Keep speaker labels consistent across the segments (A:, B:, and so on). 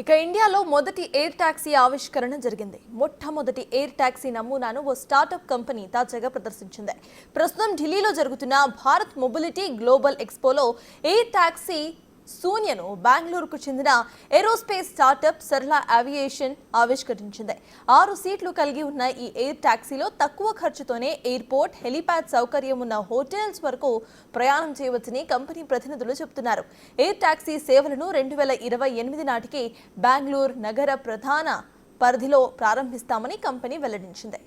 A: ఇక ఇండియాలో మొదటి ఎయిర్ టాక్సీ ఆవిష్కరణ జరిగింది. మొట్టమొదటి ఎయిర్ టాక్సీ నమూనాను ఓ స్టార్టప్ కంపెనీ తాజాగా ప్రదర్శించింది. ప్రస్తుతం ఢిల్లీలో జరుగుతున్న భారత్ మొబిలిటీ గ్లోబల్ ఎక్స్పోలో ఎయిర్ టాక్సీ సూన్యను బెంగళూరుకు చెందిన ఏరోస్పేస్ స్టార్టప్ సర్లా ఏవియేషన్ ఆవిష్కరించింది. 6 సీట్లు కలిగి ఉన్న ఈ ఎయిర్ టాక్సీలో తక్కువ ఖర్చుతోనే ఎయిర్పోర్ట్, హెలిప్యాడ్ సౌకర్యం ఉన్న హోటల్స్ వరకు ప్రయాణం చేయవచ్చని కంపెనీ ప్రతినిధులు చెబుతున్నారు. ఎయిర్ టాక్సీ సేవలను 2028 నాటికి బెంగళూరు నగర ప్రధాన పరిధిలో ప్రారంభిస్తామని కంపెనీ వెల్లడించింది.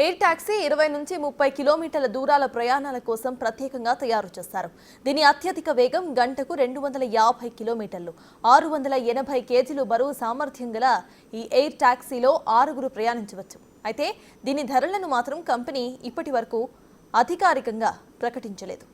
A: ఎయిర్ టాక్సీ 20 నుంచి 30 కిలోమీటర్ల దూరాల ప్రయాణాల కోసం ప్రత్యేకంగా తయారు చేస్తారు. దీని అత్యధిక వేగం గంటకు 250 కిలోమీటర్లు. 680 కేజీలు బరువు సామర్థ్యం గల ఈ ఎయిర్ టాక్సీలో 6గురు ప్రయాణించవచ్చు. అయితే దీని ధరలను మాత్రం కంపెనీ ఇప్పటి వరకు అధికారికంగా ప్రకటించలేదు.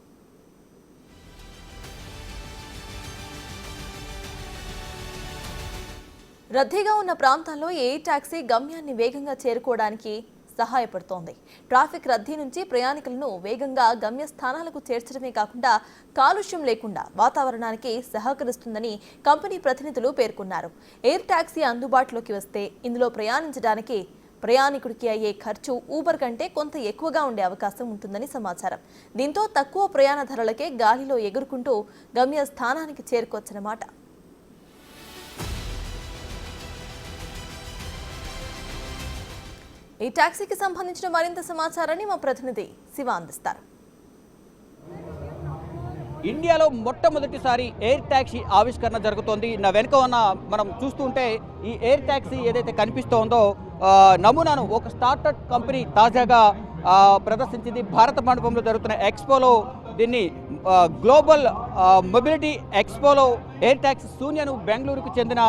A: రద్దీగా ఉన్న ప్రాంతాల్లో ఎయిర్ టాక్సీ గమ్యాన్ని వేగంగా చేరుకోవడానికి సహాయపడుతోంది. ట్రాఫిక్ రద్దీ నుంచి ప్రయాణికులను వేగంగా గమ్యస్థానాలకు చేర్చడమే కాకుండా కాలుష్యం లేకుండా వాతావరణానికి సహకరిస్తుందని కంపెనీ ప్రతినిధులు పేర్కొన్నారు. ఎయిర్ టాక్సీ అందుబాటులోకి వస్తే ఇందులో ప్రయాణించడానికి ప్రయాణికుడికి అయ్యే ఖర్చు ఊబర్ కంటే కొంత ఎక్కువగా ఉండే అవకాశం ఉంటుందని సమాచారం. దీంతో తక్కువ ప్రయాణ ధరలకే గాలిలో ఎగురుకుంటూ గమ్యస్థానానికి చేరుకోవచ్చన్నమాట. ఈ టాక్సీకి సంబంధించిన మరింత సమాచారాన్ని మా ప్రతినిధి శివ అందిస్తారు.
B: ఇండియాలో మొట్టమొదటిసారి ఎయిర్ టాక్సీ ఆవిష్కరణ జరుగుతోంది. నా వెనుక ఉన్న మనం చూస్తుంటే ఈ ఎయిర్ టాక్సీ ఏదైతే కనిపిస్తోందో నమూనాను ఒక స్టార్టప్ కంపెనీ తాజాగా ప్రదర్శించింది. భారత మండపంలో జరుగుతున్న ఎక్స్పోలో దీన్ని గ్లోబల్ మొబిలిటీ ఎక్స్పోలో ఎయిర్ టాక్సీ శూన్యను బెంగళూరుకు చెందిన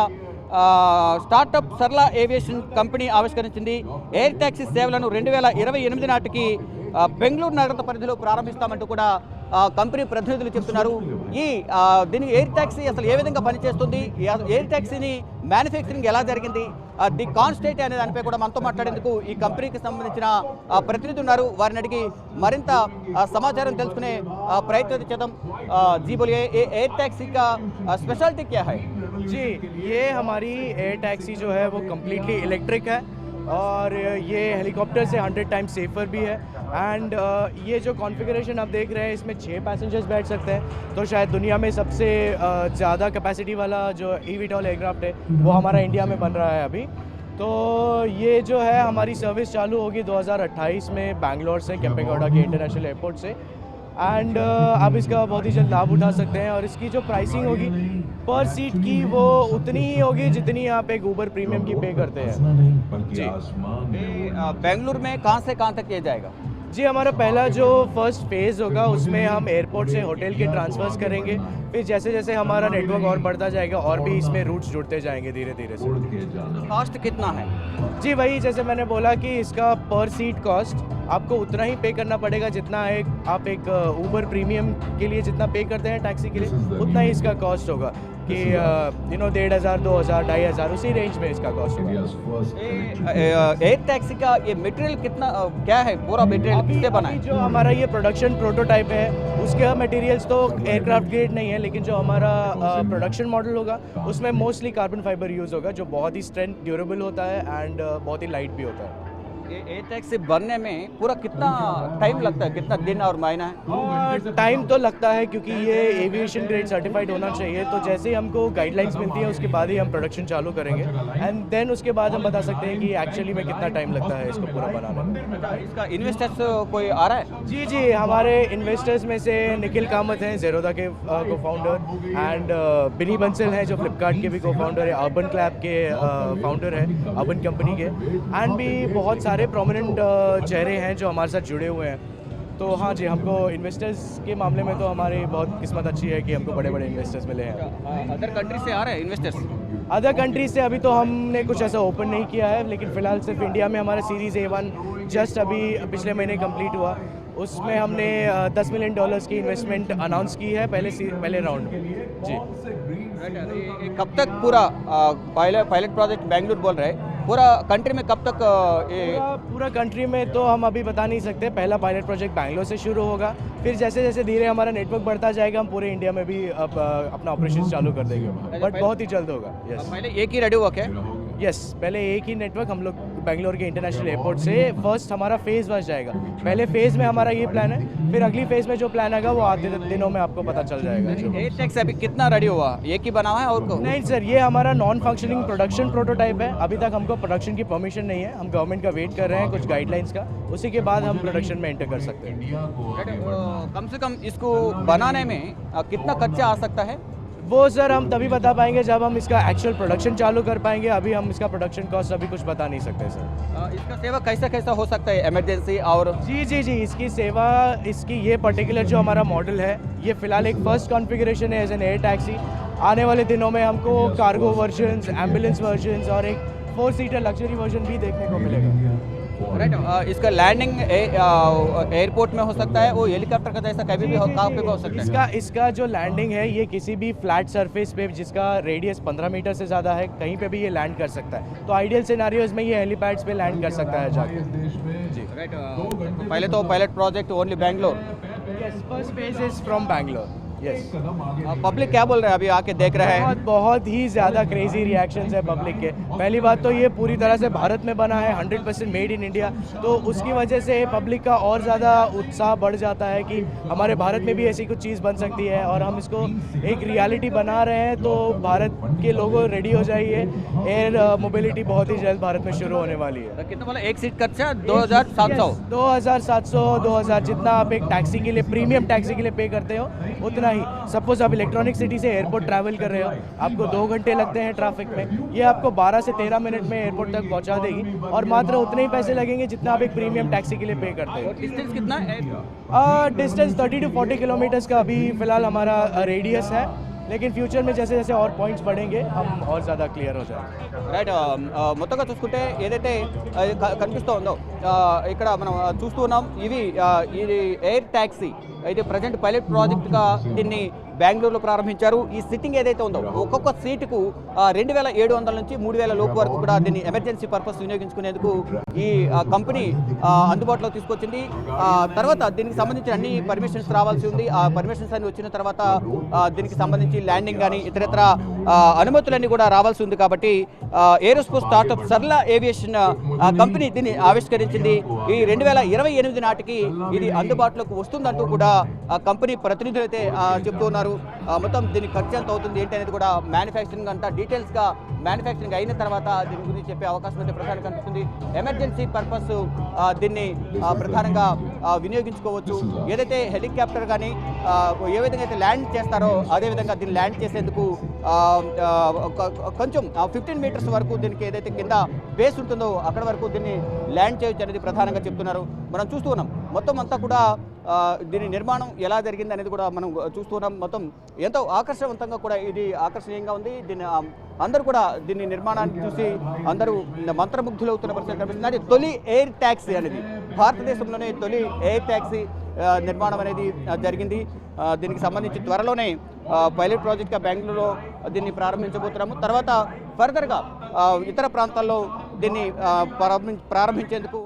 B: startup Sarla aviation company ఆవిష్కరించింది. Air taxi సేవలను 2028 నాటికి బెంగళూరు నగర పరిధిలో ప్రారంభిస్తామంటూ కూడా కంపెనీ ప్రతినిధులు చెప్తున్నారు. దీని ఎయిర్ టాక్సీ అసలు ఏ విధంగా పనిచేస్తుంది, ఎయిర్ టాక్సీని మ్యానుఫ్యాక్చరింగ్ ఎలా జరిగింది, ది కాన్స్టేట్ అనే దానిపై కూడా మనతో మాట్లాడేందుకు ఈ కంపెనీకి సంబంధించిన ప్రతినిధి ఉన్నారు. వారిని అడిగి మరింత సమాచారం తెలుసుకునే ప్రయత్నం చేద్దాం. जी बोलिए, एयर टैक्सी का स्पेशलिटी क्या है?
C: जी, ये हमारी एयर टैक्सी जो है वो कम्प्लीटली इलेक्ट्रिक है और ये हेलीकॉप्टर से 100 टाइम्स सेफ़र भी है। एंड ये जो कॉन्फ़िगरेशन आप देख रहे हैं इसमें 6 पैसेंजर्स बैठ सकते हैं, तो शायद दुनिया में सबसे ज़्यादा कैपेसिटी वाला जो eVTOL एयरक्राफ्ट है वो हमारा इंडिया में बन रहा है अभी। तो ये जो है हमारी सर्विस चालू होगी 2028 में बैंगलोर से, केम्पेगौड़ा के इंटरनेशनल एयरपोर्ट से। एंड आप इसका बहुत ही जल्द लाभ उठा सकते हैं और इसकी जो प्राइसिंग होगी पर सीट की वो उतनी ही होगी जितनी आप एक ऊबर प्रीमियम की पे करते हैं। जी,
B: बेंगलुरु में कहाँ से कहाँ तक किया जाएगा?
C: जी, हमारा पहला जो फर्स्ट फेज़ होगा उसमें हम एयरपोर्ट से होटल के ट्रांसफ़र्स करेंगे। फिर जैसे जैसे हमारा नेटवर्क और बढ़ता जाएगा और भी इसमें रूट्स जुड़ते जाएंगे धीरे धीरे से।
B: कॉस्ट कितना है?
C: जी, वही जैसे मैंने बोला कि इसका पर सीट कॉस्ट आपको उतना ही पे करना पड़ेगा जितना आप एक ऊबर प्रीमियम के लिए जितना पे करते हैं टैक्सी के लिए, उतना ही इसका कॉस्ट होगा कि 1,500, 2,000, 2,500 उसी रेंज में इसका कॉस्ट होगा।
B: एयर टैक्सी का ये मटेरियल कितना क्या है, पूरा मटेरियल किससे बना है?
C: जो हमारा ये प्रोडक्शन प्रोटोटाइप है उसके मटेरियल्स तो एयरक्राफ्ट ग्रेड नहीं है, लेकिन जो हमारा प्रोडक्शन मॉडल होगा उसमें मोस्टली कार्बन फाइबर यूज़ होगा जो बहुत ही स्ट्रेंथ ड्यूरेबल होता है एंड बहुत ही लाइट भी होता है।
B: एयर टैक्सी बनने में पूरा कितना टाइम लगता है, कितना दिन और महीना है?
C: टाइम तो लगता है क्योंकि ये एविएशन ग्रेड सर्टिफाइड होना चाहिए, तो जैसे ही हमको गाइडलाइंस मिलती है उसके बाद ही हम प्रोडक्शन चालू करेंगे एंड देन उसके बाद हम बता सकते हैं कि एक्चुअली में कितना टाइम लगता है इसको पूरा बनाने में।
B: इसका इन्वेस्टर्स कोई आ रहा है?
C: जी जी, हमारे इन्वेस्टर्स में से निखिल कामत हैं, ज़ेरोदा के को फाउंडर, एंड बिनी बंसल हैं जो फ्लिपकार्ट के भी को फाउंडर है, अर्बन क्लैब के फाउंडर हैं, अर्बन कंपनी के, एंड भी बहुत सारे प्रोमिनेंट चेहरे हैं जो हमारे साथ जुड़े हुए हैं। तो हाँ जी, हमको इन्वेस्टर्स के मामले में तो हमारी बहुत किस्मत अच्छी है कि हमको बड़े बड़े इन्वेस्टर्स मिले हैं।
B: अदर कंट्री से आ रहे हैं इन्वेस्टर्स?
C: अदर कंट्रीज से अभी तो हमने कुछ ऐसा ओपन नहीं किया है, लेकिन फ़िलहाल सिर्फ इंडिया में हमारा सीरीज़ A1 जस्ट अभी पिछले महीने कंप्लीट हुआ उसमें हमने $10 मिलियन की इन्वेस्टमेंट अनाउंस की है पहले राउंड में जी।
B: ये कब तक पूरा पायलट प्रोजेक्ट बेंगलुरु बोल रहे हैं, पूरा कंट्री में कब तक ये
C: पूरा कंट्री में तो हम अभी बता नहीं सकते। पहला पायलट प्रोजेक्ट बैंगलोर से शुरू होगा, फिर जैसे जैसे धीरे हमारा नेटवर्क बढ़ता जाएगा हम पूरे इंडिया में भी अपना ऑपरेशन चालू कर देंगे, बट बहुत ही जल्द होगा। यस
B: पहले एक ही रेडी हुआ क्या?
C: यस, पहले एक ही नेटवर्क हम लोग बेंगलोर के इंटरनेशनल एयरपोर्ट से फर्स्ट हमारा फेज़ वाइज जाएगा। पहले फेज़ में हमारा ये प्लान है, फिर अगली फेज़ में जो प्लान आएगा वो आते दिनों में आपको पता चल जाएगा।
B: एयर टैक्सी अभी कितना रेडी हुआ? एक ही बना हुआ है और
C: नहीं सर, ये हमारा नॉन फंक्शनिंग प्रोडक्शन प्रोटोटाइप है। अभी तक हमको प्रोडक्शन की परमिशन नहीं है, हम गवर्नमेंट का वेट कर रहे हैं कुछ गाइडलाइंस का, उसी के बाद हम प्रोडक्शन में एंटर कर सकते हैं।
B: कम से कम इसको बनाने में कितना खर्चा आ सकता है?
C: वो सर हम तभी बता पाएंगे जब हम इसका एक्चुअल प्रोडक्शन चालू कर पाएंगे। अभी हम इसका प्रोडक्शन कॉस्ट अभी कुछ बता नहीं सकते सर।
B: इसका सेवा कैसा कैसा हो सकता है, इमरजेंसी और?
C: जी, इसकी सेवा, इसकी ये पर्टिकुलर जो हमारा मॉडल है ये फ़िलहाल एक फ़र्स्ट कॉन्फ़िगरेशन है एज एन एयर टैक्सी। आने वाले दिनों में हमको कार्गो वर्जन्स, एम्बुलेंस वर्जन्स और एक 4 सीटर लग्जरी वर्जन भी देखने को मिलेगा।
B: राइट, इसका लैंडिंग एयरपोर्ट में हो सकता है, वो हेलीकॉप्टर का जैसा कभी भी कहाँ पे भी हो सकता है?
C: इसका जो लैंडिंग है ये किसी भी फ्लैट सरफेस पे जिसका रेडियस 15 मीटर से ज़्यादा है कहीं पे भी ये लैंड कर सकता है। तो आइडियल सिनारियोज में ये हेलीपैड्स पे लैंड कर सकता है जाके जी।
B: राइट, पहले तो pilot project only Bangalore.
C: Yes, first phase is from Bangalore. Yes,
B: public क्या बोल रहे हैं अभी आके देख रहे हैं?
C: बहुत ही ज़्यादा क्रेजी रिएक्शंस है पब्लिक के। पहली बात तो ये पूरी तरह से भारत में बना है, 100% मेड इन इंडिया, तो उसकी वजह से पब्लिक का और ज़्यादा उत्साह बढ़ जाता है कि हमारे भारत में भी ऐसी कुछ चीज़ बन सकती है और हम इसको एक रियलिटी बना रहे हैं। तो भारत के लोगों रेडी हो जाइए, एयर मोबिलिटी बहुत ही जल्द भारत में शुरू होने वाली है।
B: कितना बोला एक सीट खर्चा? 2700?
C: 2700, 2000 जितना आप एक टैक्सी के लिए, प्रीमियम टैक्सी के लिए पे करते हो उतना ही। सपोज आप इलेक्ट्रॉनिक सिटी से एयरपोर्ट ट्रैवल कर रहे हो, आपको 2 घंटे लगते हैं ट्रैफिक में, ये आपको 12 से 13 मिनट में एयरपोर्ट तक पहुंचा देगी और मात्र उतने ही पैसे लगेंगे जितना आप एक प्रीमियम टैक्सी के लिए पे करते हो।
B: डिस्टेंस कितना है?
C: डिस्टेंस 30 to 40 किलोमीटर्स का अभी फ़िलहाल हमारा रेडियस है, लेकिन फ्यूचर में जैसे जैसे और పాయింట్స్ बढ़ेंगे हम और ज़्यादा క్లియర్ हो जाएंगे।
B: రైట్, మొత్తంగా చూసుకుంటే ఏదైతే కనిపిస్తూ ఉందో ఇక్కడ మనం చూస్తూ ఉన్నాం, ఇది ఎయిర్ ట్యాక్సీ అయితే ప్రజెంట్ పైలట్ ప్రాజెక్ట్గా దీన్ని బెంగళూరులో ప్రారంభించారు. ఈ సిట్టింగ్ ఏదైతే ఉందో ఒక్కొక్క సీటుకు 2700 నుంచి 3000 లోపు వరకు కూడా దీన్ని ఎమర్జెన్సీ పర్పస్ వినియోగించుకునేందుకు ఈ కంపెనీ అందుబాటులో తీసుకొచ్చింది. తర్వాత దీనికి సంబంధించిన అన్ని పర్మిషన్స్ రావాల్సి ఉంది. ఆ పర్మిషన్స్ అన్ని వచ్చిన తర్వాత దీనికి సంబంధించి ల్యాండింగ్ కానీ ఇతరత్ర అనుమతులన్నీ కూడా రావాల్సి ఉంది. కాబట్టి aerospace startup Sarla aviation company దీన్ని ఆవిష్కరించింది. ఈ 2028 నాటికి ఇది అందుబాటులోకి వస్తుందంటూ కూడా కంపెనీ ప్రతినిధులు అయితే చెప్తూ ఉన్నారు. మొత్తం దీని ఖర్చు ఎంత అవుతుంది ఏంటి అనేది కూడా మ్యానుఫ్యాక్చరింగ్ అంతా డీటెయిల్స్గా మ్యానుఫ్యాక్చరింగ్ అయిన తర్వాత దీని గురించి చెప్పే అవకాశం అయితే ప్రధానంగా కనిపిస్తుంది. ఎమర్జెన్సీ పర్పస్ దీన్ని ప్రధానంగా వినియోగించుకోవచ్చు. ఏదైతే హెలికాప్టర్ కానీ ఏ విధంగా అయితే ల్యాండ్ చేస్తారో అదేవిధంగా దీన్ని ల్యాండ్ చేసేందుకు కొంచెం 15 మీటర్స్ వరకు దీనికి ఏదైతే కింద బేస్ ఉంటుందో అక్కడ వరకు దీన్ని ల్యాండ్ చేయొచ్చు అనేది ప్రధానంగా చెప్తున్నారు. మనం చూస్తూ ఉన్నాం మొత్తం అంతా కూడా దీని నిర్మాణం ఎలా జరిగింది అనేది కూడా మనం చూస్తున్నాం. మొత్తం ఎంతో ఆకర్షవంతంగా కూడా ఇది ఆకర్షణీయంగా ఉంది. దీన్ని అందరూ కూడా దీన్ని నిర్మాణాన్ని చూసి అందరూ మంత్రముగ్ధులవుతున్న పరిస్థితి కనిపిస్తుంది. తొలి ఎయిర్ ట్యాక్సీ అనేది భారతదేశంలోనే తొలి ఎయిర్ ట్యాక్సీ నిర్మాణం అనేది జరిగింది. దీనికి సంబంధించి త్వరలోనే పైలట్ ప్రాజెక్ట్గా బెంగళూరులో దీన్ని ప్రారంభించబోతున్నాము. తర్వాత ఫర్దర్గా ఇతర ప్రాంతాల్లో దీన్ని ప్రారంభించేందుకు